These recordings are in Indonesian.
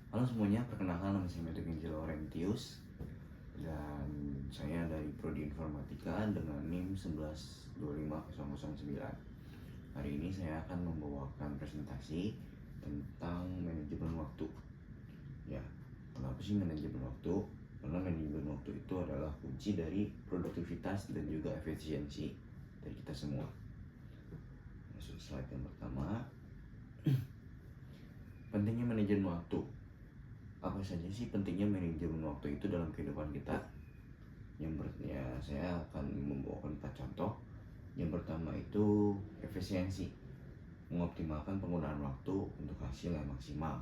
Halo semuanya, perkenalkan nama saya Medik Angelo Laurentius dan saya dari Prodi Informatika dengan NIM 1125009. Hari ini saya akan membawakan presentasi tentang manajemen waktu. Ya, kenapa sih manajemen waktu? Karena manajemen waktu itu adalah kunci dari produktivitas dan juga efisiensi dari kita semua. Masuk slide yang pertama. Pentingnya manajemen waktu. Apa saja sih pentingnya manajemen waktu itu dalam kehidupan kita? Saya akan membawakan 4 contoh. Yang pertama itu efisiensi, mengoptimalkan penggunaan waktu untuk hasil yang maksimal.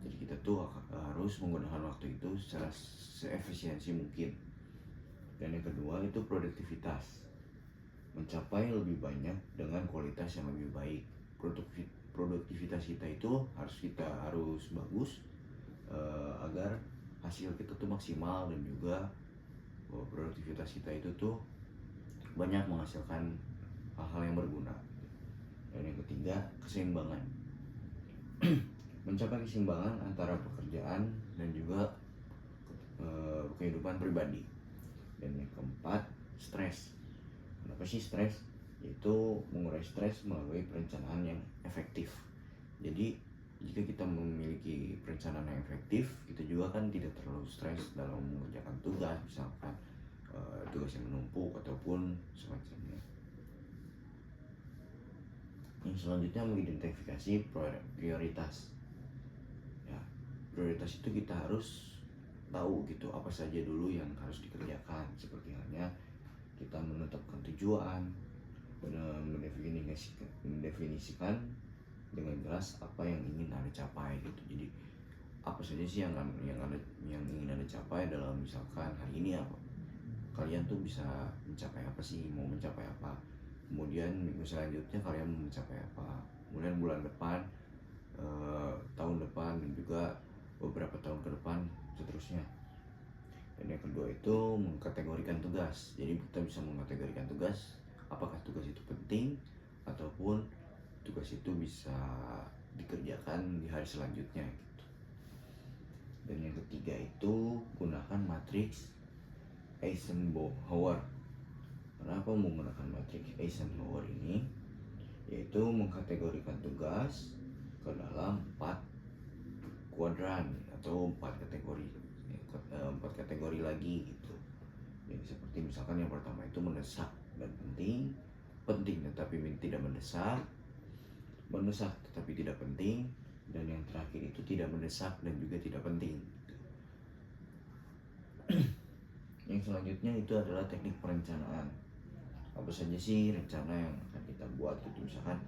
Jadi kita tuh harus menggunakan waktu itu secara seefisiensi mungkin. Dan yang kedua itu produktivitas, mencapai lebih banyak dengan kualitas yang lebih baik. Produktivitas kita itu harus bagus agar hasil kita tuh maksimal, dan juga produktivitas kita itu tuh banyak menghasilkan hal-hal yang berguna. Dan yang ketiga, keseimbangan. Mencapai keseimbangan antara pekerjaan dan juga kehidupan pribadi. Dan yang keempat, stres. Kenapa sih stres? Yaitu mengurai stres melalui perencanaan yang efektif. Jadi jika kita memiliki perencanaan yang efektif, kita juga kan tidak terlalu stres dalam mengerjakan tugas, misalkan tugas yang menumpuk ataupun semacamnya. Yang selanjutnya, mengidentifikasi prioritas. Ya, prioritas itu kita harus tahu gitu apa saja dulu yang harus dikerjakan, seperti halnya kita menetapkan tujuan, mendefinisikan dengan jelas apa yang ingin Anda capai gitu. Jadi apa saja sih yang ingin Anda capai dalam, misalkan hari ini apa kalian tuh bisa mencapai apa sih, mau mencapai apa, kemudian minggu selanjutnya kalian mau mencapai apa, kemudian bulan depan, tahun depan, dan juga beberapa tahun ke depan seterusnya. Dan yang kedua itu mengkategorikan tugas. Jadi kita bisa mengkategorikan tugas, apakah tugas itu penting ataupun tugas itu bisa dikerjakan di hari selanjutnya gitu. Dan yang ketiga itu gunakan matriks Eisenhower. Kenapa menggunakan matriks Eisenhower ini? Yaitu mengkategorikan tugas ke dalam 4 kuadran atau 4 kategori lagi gitu. Jadi seperti misalkan yang pertama itu mendesak dan penting, penting tetapi tidak mendesak, mendesak tetapi tidak penting, dan yang terakhir itu tidak mendesak dan juga tidak penting. Yang selanjutnya itu adalah teknik perencanaan. Apa saja sih rencana yang akan kita buat gitu, misalkan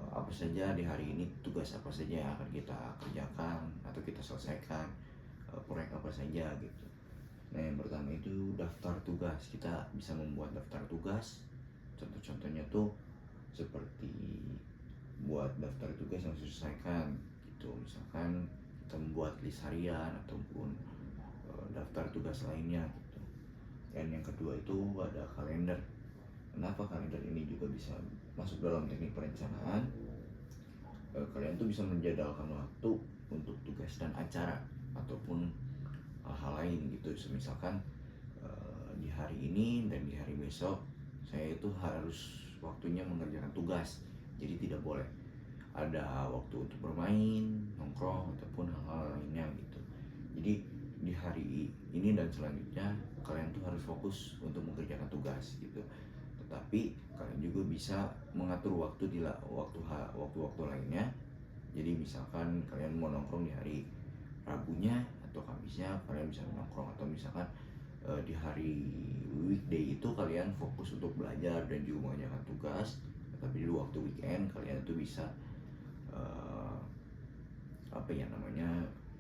apa saja di hari ini, tugas apa saja yang akan kita kerjakan atau kita selesaikan, proyek apa saja gitu. Nah, yang pertama itu daftar tugas. Kita bisa membuat daftar tugas. Contoh-contohnya tuh seperti buat daftar tugas yang diselesaikan gitu. Misalkan kita membuat list harian ataupun daftar tugas lainnya gitu. Dan yang kedua itu ada kalender. Kenapa kalender ini juga bisa masuk dalam teknik perencanaan? Kalian tuh bisa menjadwalkan waktu untuk tugas dan acara ataupun hal lain gitu. Misalkan di hari ini dan di hari besok saya itu harus waktunya mengerjakan tugas, jadi tidak boleh ada waktu untuk bermain, nongkrong ataupun hal-hal lainnya gitu. Jadi di hari ini dan selanjutnya kalian tuh harus fokus untuk mengerjakan tugas gitu. Tetapi kalian juga bisa mengatur waktu di waktu-waktu lainnya. Jadi misalkan kalian mau nongkrong di hari Rabunya atau Kamisnya, kalian bisa nongkrong, atau misalkan di hari weekday itu kalian fokus untuk belajar dan juga mengerjakan tugas, tapi di waktu weekend kalian itu bisa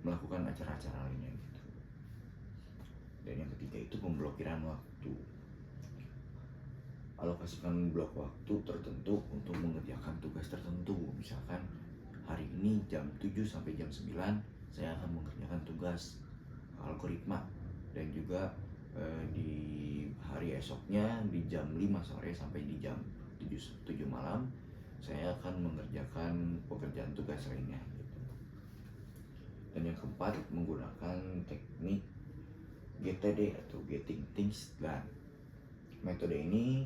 melakukan acara-acara lainnya gitu. Dan yang ketiga itu pemblokiran waktu. Alokasikan blok waktu tertentu untuk mengerjakan tugas tertentu. Misalkan hari ini jam 7 sampai jam 9 saya akan mengerjakan tugas algoritma, dan juga di hari esoknya di jam 5 sore sampai di jam 7 malam saya akan mengerjakan pekerjaan tugas lainnya gitu. Dan yang keempat, menggunakan teknik GTD atau Getting Things Done. Metode ini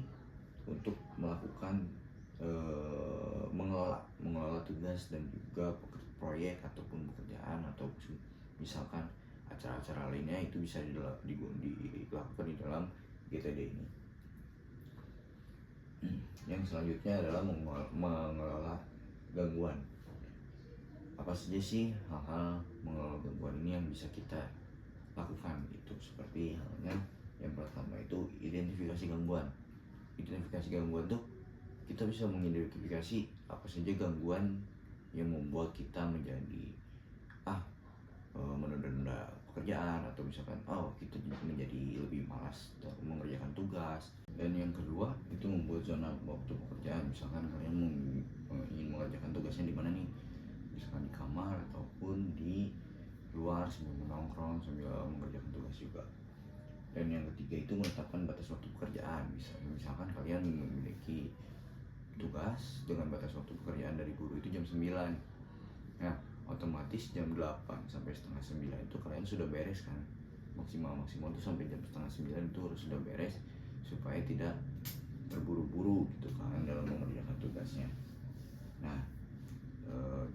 untuk melakukan mengelola tugas dan juga proyek ataupun pekerjaan atau misalkan acara-acara lainnya itu bisa dilakukan di dalam GTD ini. Yang selanjutnya adalah mengelola gangguan. Apa saja sih hal-hal mengelola gangguan ini yang bisa kita lakukan gitu? Seperti halnya yang pertama itu identifikasi gangguan. Identifikasi gangguan tuh kita bisa mengidentifikasi apa saja gangguan yang membuat kita menjadi menunda-nunda pekerjaan, atau misalkan kita menjadi lebih malas mengerjakan tugas. Dan yang kedua itu membuat zona waktu pekerjaan. Misalkan kalian ingin mengerjakan tugasnya di mana nih, misalkan di kamar ataupun di luar sambil menongkrong sambil mengerjakan tugas juga. Dan yang ketiga itu menetapkan batas waktu pekerjaan. Misalkan kalian memiliki tugas dengan batas waktu pekerjaan dari guru itu jam 9. Nah, otomatis jam 8 sampai setengah 9 itu kalian sudah beres kan. Maksimal itu sampai jam setengah 9 itu harus sudah beres supaya tidak terburu-buru gitu kan dalam mengerjakan tugasnya. Nah,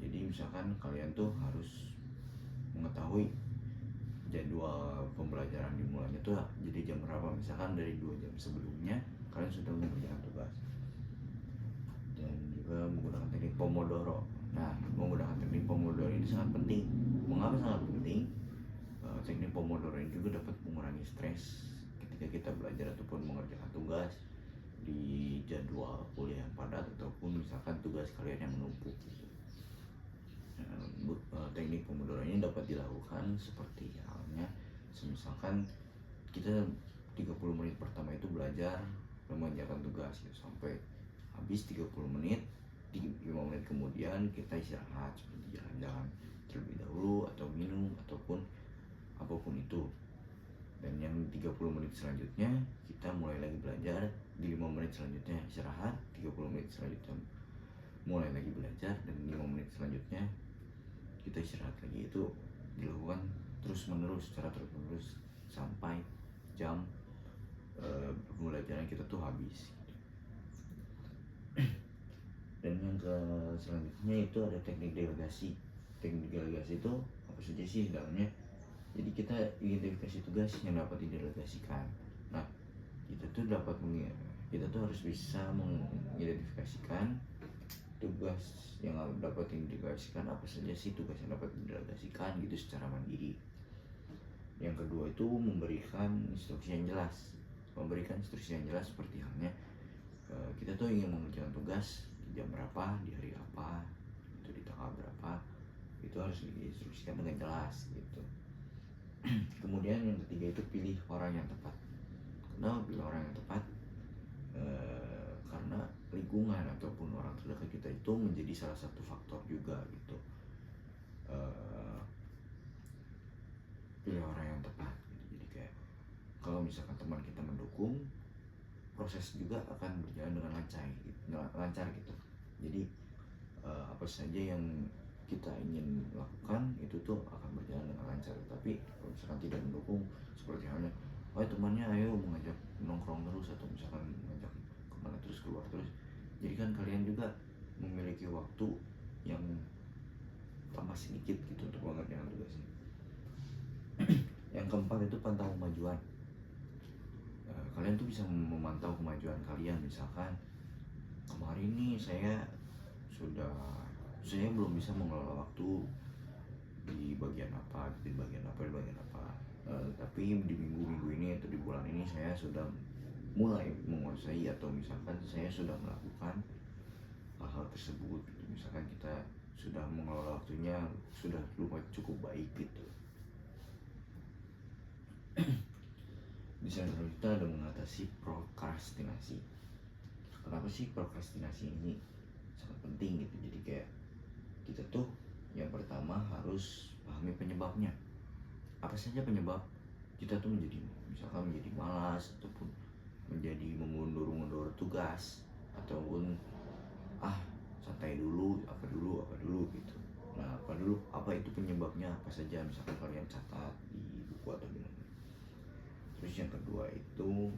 jadi misalkan kalian tuh harus mengetahui jadwal pembelajaran dimulainya tuh jadi jam berapa. Misalkan dari 2 jam sebelumnya kalian sudah mengerjakan tugas. Dan juga menggunakan teknik Pomodoro. Nah, menggunakan teknik Pomodoro ini sangat penting. Mengapa sangat penting? Teknik Pomodoro ini juga dapat mengurangi stres ketika kita belajar ataupun mengerjakan tugas di jadwal kuliah yang padat ataupun misalkan tugas kalian yang menumpuk gitu. Teknik Pomodoro ini dapat dilakukan seperti halnya misalkan kita 30 menit pertama itu belajar mengerjakan tugas gitu, sampai habis 30 menit, 5 menit kemudian kita istirahat seperti jalan-jalan terlebih dahulu atau minum ataupun apapun itu. Dan yang 30 menit selanjutnya kita mulai lagi belajar, di 5 menit selanjutnya istirahat, 30 menit selanjutnya mulai lagi belajar, dan 5 menit selanjutnya kita istirahat lagi. Itu dilakukan secara terus menerus sampai jam pembelajaran kita tuh habis. Dan yang selanjutnya itu ada teknik delegasi. Teknik delegasi itu apa saja sih dalamnya? Jadi kita identifikasi tugas yang dapat didelegasikan. Nah, kita tuh harus bisa mengidentifikasikan tugas yang dapat didelegasikan. Apa saja sih tugas yang dapat didelegasikan gitu secara mandiri. Yang kedua itu memberikan instruksi yang jelas. Memberikan instruksi yang jelas seperti halnya kita tuh ingin mengerjakan tugas di jam berapa, di hari apa, itu di tanggal berapa, itu harus diinstruksikan dengan jelas gitu. Kemudian yang ketiga itu pilih orang yang tepat. Kenapa pilih orang yang tepat? Karena lingkungan ataupun orang terdekat kita itu menjadi salah satu faktor juga gitu. Pilih orang yang tepat gitu. Jadi kayak kalau misalkan teman kita mendukung, proses juga akan berjalan dengan lancar gitu. Jadi apa saja yang kita ingin lakukan itu tuh akan berjalan dengan lancar. Tapi kalau misalkan tidak mendukung, seperti halnya temannya ayo mengajak nongkrong terus atau misalkan mengajak kemana terus, keluar terus, jadi kan kalian juga memiliki waktu yang tambah sedikit gitu untuk mengerjakan tugasnya. Yang keempat itu pantau kemajuan. Kalian tuh bisa memantau kemajuan kalian. Misalkan kemarin nih saya belum bisa mengelola waktu di bagian apa, tapi di minggu-minggu ini atau di bulan ini saya sudah mulai menguasai, atau misalkan saya sudah melakukan hal-hal tersebut gitu. Misalkan kita sudah mengelola waktunya sudah lumayan cukup baik gitu. Di sana kita ada mengatasi prokrastinasi. Kenapa sih prokrastinasi ini sangat penting gitu? Jadi kayak kita tuh yang pertama harus pahami penyebabnya. Apa saja penyebab kita tuh menjadi malas ataupun menjadi mengundur tugas ataupun santai dulu, apa dulu gitu. Nah, apa itu penyebabnya, apa saja, misalkan kalian catat di buku atau di mana. Terus yang kedua itu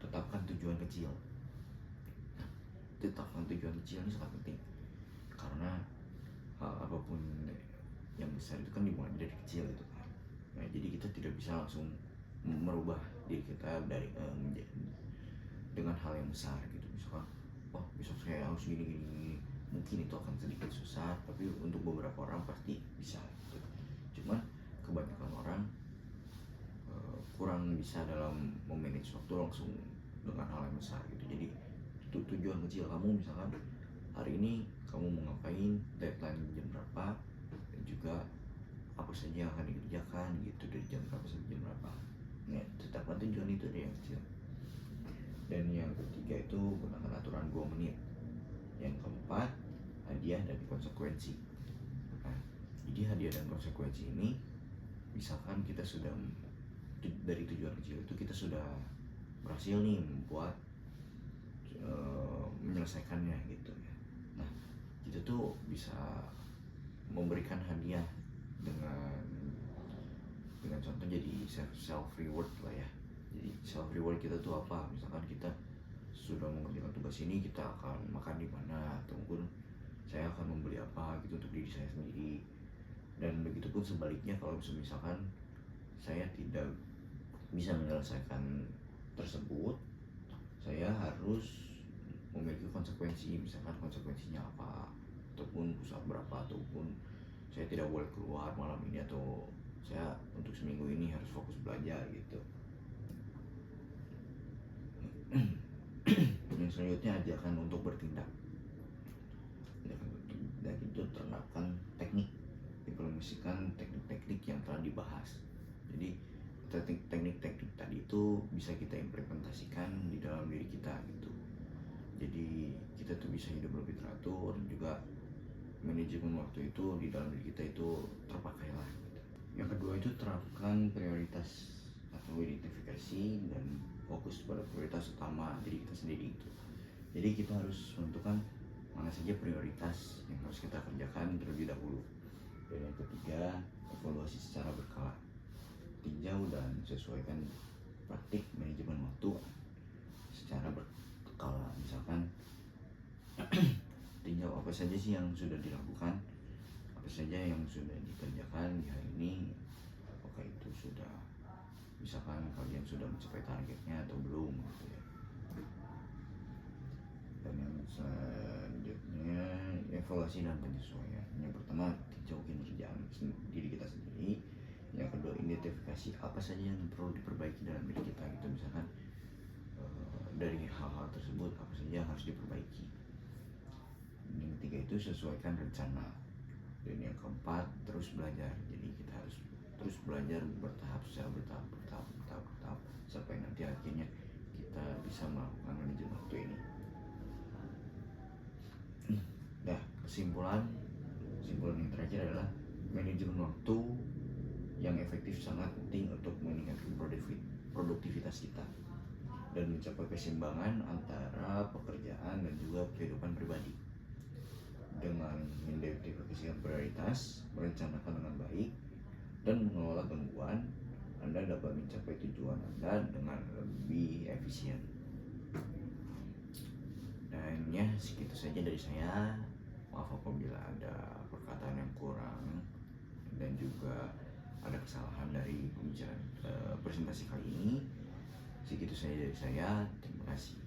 tetapkan tujuan kecil. Tetapkan tujuan kecil ini sangat penting, karena hal apapun yang besar itu kan dimulai dari kecil gitu kan. Nah, jadi kita tidak bisa langsung merubah diri kita dengan hal yang besar gitu. Misalkan, oh besok saya harus gini, mungkin itu akan sedikit susah, tapi untuk beberapa orang pasti bisa gitu. Cuman kebanyakan orang kurang bisa dalam memanage waktu langsung dengan hal yang besar gitu. Jadi itu tujuan kecil kamu, misalkan hari ini kamu mau ngapain, deadline jam berapa, dan juga apa saja yang akan dikerjakan gitu dari jam berapa sampai jam berapa. Nah, tetapkan tujuan itu deh yang kecil. Dan yang ketiga itu gunakan aturan 2 menit. Yang keempat, hadiah dan konsekuensi. Nah, jadi hadiah dan konsekuensi ini, misalkan kita sudah dari tujuan kecil itu kita sudah berhasil nih membuat menyelesaikannya gitu ya. Nah, kita tuh bisa memberikan hadiah dengan contoh jadi self reward lah ya. Jadi self reward kita tuh apa? Misalkan kita sudah mengerjakan tugas ini, kita akan makan di mana, ataupun saya akan membeli apa gitu untuk diri saya sendiri. Dan begitu pun sebaliknya, kalau misalkan saya tidak bisa menyelesaikan tersebut, saya harus memiliki konsekuensi. Misalkan konsekuensinya apa, ataupun usaha berapa, ataupun saya tidak boleh keluar malam ini, atau saya untuk seminggu ini harus fokus belajar gitu. Yang selanjutnya, ajarkan untuk bertindak. Dan itu terapkan teknik, implementasikan teknik-teknik yang telah dibahas. Jadi teknik-teknik tadi itu bisa kita implementasikan di dalam diri kita gitu. Jadi kita tuh bisa hidup lebih teratur, dan juga manajemen waktu itu di dalam diri kita itu terpakai lah gitu. Yang kedua itu terapkan prioritas atau identifikasi dan fokus pada prioritas utama diri kita sendiri itu. Jadi kita harus menentukan mana saja prioritas yang harus kita kerjakan terlebih dahulu. Dan yang ketiga, evaluasi secara berkala. Tinjau dan sesuaikan praktik manajemen waktu secara berkala. Misalkan tinjau apa saja sih yang sudah dilakukan, apa saja yang sudah dikerjakan di hari ini, apakah itu sudah, misalkan kalian sudah mencapai targetnya atau belum gitu ya. Dan yang selanjutnya, evaluasi dan penyesuaian. Yang pertama, tinjau kinerja diri kita sendiri. Yang kedua, identifikasi apa saja yang perlu diperbaiki dalam diri kita gitu. Misalkan dari hal-hal tersebut apa saja yang harus diperbaiki. Yang ketiga itu sesuaikan rencana. Dan yang keempat, terus belajar. Jadi kita harus terus belajar secara bertahap sampai nanti akhirnya kita bisa melakukan manajemen waktu ini. Nah, kesimpulan yang terakhir adalah manajemen waktu yang efektif sangat penting untuk meningkatkan produktivitas kita dan mencapai keseimbangan antara pekerjaan dan juga kehidupan pribadi. Dengan mengidentifikasikan prioritas, merencanakan dengan baik, dan mengelola gangguan, Anda dapat mencapai tujuan Anda dengan lebih efisien. Dan ya, segitu saja dari saya. Maaf apabila ada perkataan yang kurang dan juga ada kesalahan dari pembicaraan presentasi kali ini. Segitu saja dari saya. Terima kasih.